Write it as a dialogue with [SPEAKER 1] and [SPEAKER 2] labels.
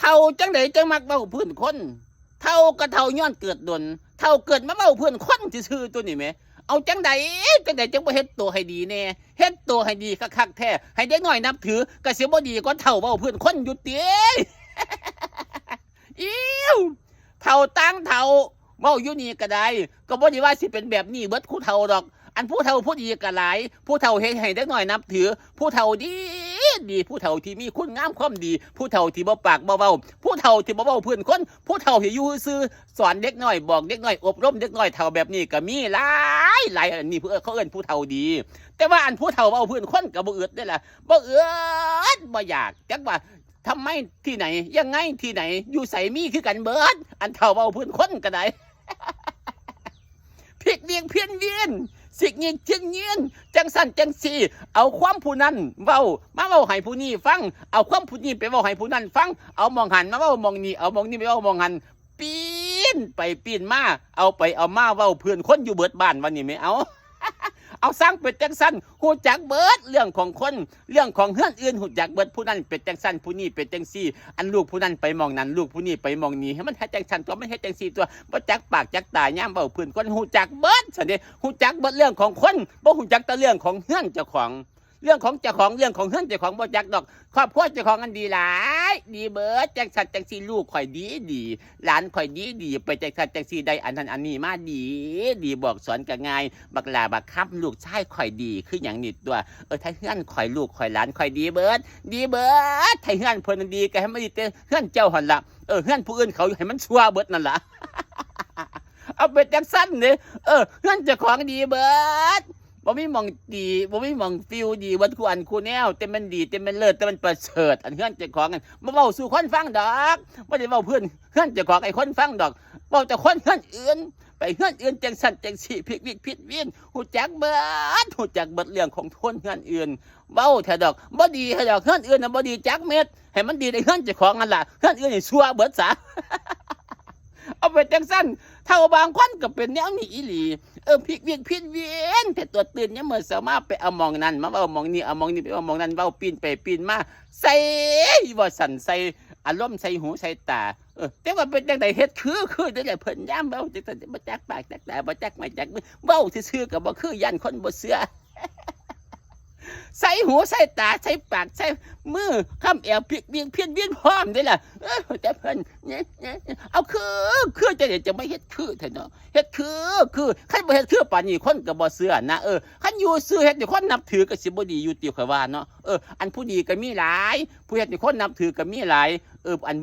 [SPEAKER 1] ท่าจังไดจังมักเว้าพื้นคนเท่าก็เท่าย้อนเกิดดนเท่าเกิดมาเว้าพื้นคนซื่อๆตัวนี้แหมเอาจังไดจังบ่เฮ็ดตัวให้ดีแน่เฮ็ดตัวให้ดีคักๆแท้ให้เด็กน้อยนับถือก็สิบ่ดีกว่าเท่าเว้าพื้นคนอยู่ติอิ้วเท่าตั้งเท่าเว้าอยู่นี่ก็ได้ก็บ่ได้ว่าสิเป็นแบบนี้เบิดคู่เท่าดอกอันผู้เฒ่าผู้ดีก็หลายผู้เฒ่าเฮ็ดให้เด็กน้อยนับถือผู้เฒ่าดีผู้เฒ่าที่มีคุณงามความดีผู้เฒ่าที่บ่ปากบ่เว้าผู้เฒ่าที่บ่เว้าเพื่อนคนผู้เฒ่าที่อยู่ซื่อสอนเด็กน้อยบอกเด็กน้อยอบรมเด็กน้อยเฒ่าแบบนี้ก็มีหลายอันนี้เขาเอิ้นผู้เฒ่าดีแต่ว่าอันผู้เฒ่าเว้าเพื่อนคนก็บ่เอิดได้ล่ะบ่เอิดบ่อยากจักว่าทำไมที่ไหนยังไงที่ไหนอยู่ไสมีคือกันเบิดอันเฒ่าเว้าเพื่อนคนก็ได้ พลิกเวียงเพี้ยนเวียนสิกเงียนเทียนเงียนจังสั่นจังสีเอาความผู้นั้นเว้ามาเว้าให้ผู้นี้ฟังเอาความผู้นี้ไปเว้าให้ผู้นั้นฟังเอามองหันมาเว้ามองนี้เอามองนี้ไปเว้ามองหันปีนไปปีนมาเอาไปเอามาเว้าเพื่อนคนอยู่เบิดบ้านวันนี้ไม่เอา เอาสร้างเป็ดจังสันหูจักเบิดเรื่องของคนเรื่องของเฮือนอื่นหูจักเบิดผู้นั้นเป็ดจังสันผู้นี้เป็ดจังซี่อันลูกผู้นั้นไปมองนั้นลูกผู้นี้ไปมองนี้ให้มันเฮ็ดจังสันตัวมันเฮ็ดจังซี่ตัวบ่จักปากจักตาย่ามเว้าเพิ่นคนหูจักเบิดซั่นเด้หูจักเบิดเรื่องของคนบ่หูจักแต่เรื่องของเฮือนเจ้าของเรื่องของเจ้าของเรื่องของเฮือนเจ้าของบ่จักดอกครอบครัวเจ้าของอันดีหลายดีเบิดจังสันจังซี่ลูกข่อยดีหลานข่อยดีไปจังสันจังซี่ได้อันนั้นอันนี้มาดีบอกสอนก็ง่ายบักหลาบักคับลูกชายข่อยดีคือหยังนิดตัวถ้าเฮือนข่อยลูกข่อยหลานข่อยดีเบิดถ้าเฮือนเพิ่นดีก็ให้มันดีแต่เฮือนเจ้าหั่นล่ะเฮือนผู้อื่นเขาให้มันชั่วเบิดนั่นล่ะ เอาไปจังซั่นเด้เฮือนเจ้าของดีเบิดบ่มีหม่องดีบ่มีหม่องฟิวดีเบิดคู่อันคู่แนวแต่มันดีแต่มันเลิศแต่มันประเสริฐอันเฮือนเจ้าของกันบ่เว้าสู่คนฟังดอกบ่ได้เว้าเพิ่นเฮือนเจ้าของไอ้คนฟังดอกเว้าแต่คนเฮือนอื่นไปเฮือนอื่นจังสั่นจังสี่พลิกวิกผิดเวียนฮู้จักเบิดเรื่องของคนเฮือนอื่นเว้าแท้ดอกบ่ดีแท้ดอกเฮือนอื่นน่ะบ่ดีจักเม็ดให้มันดีในเฮือนเจ้าของนั่นล่ะเฮือนอื่นนี่ชั่วเบิดซะ เอาไปจังสั้นเท่าบางคนก็เป็นแนวนี้อีหลีพลิกเวียนผิดเวียนแต่ตัวตื่นเนี่ยเมื่อสามารถไปเอามองนั้นมาเอามองนี้เอามองนี้ไปเอามองนั้นเว้าปีนไปปีนมาใส่ว่าสั่นใส่อารมณ์ใส่หูใส่ตาแต่ว่าเป็นจังไดเฮ็ดคือได้เพิ่นย่ำเว้าจังซั่นบ่จักปากจักตาบ่จักไม่จักมือเว้าซื่อๆก็บ่คือยันคนบ่เชื่อ ใส่หูใส่ตาใส่ปากใส่มือข้ามแอวพลิกเวียนเพี้ยนเวียนพร้อมได้ล่ะแต่เพิ่นเนี่ยเอาคือจะไม่เฮ็ดคือเถอะเนาะเฮ็ดคือคันบ่เฮ็ดคือปานนี้คนก็บ่เชื่อนะคันอยู่ซื่อเฮ็ดให้คนนับถือก็สิบ่ดีอยู่ติข่อยว่าเนาะอันผู้ดีก็มีหลายผู้เฮ็ดให้คนนับถือก็มีหลายอัน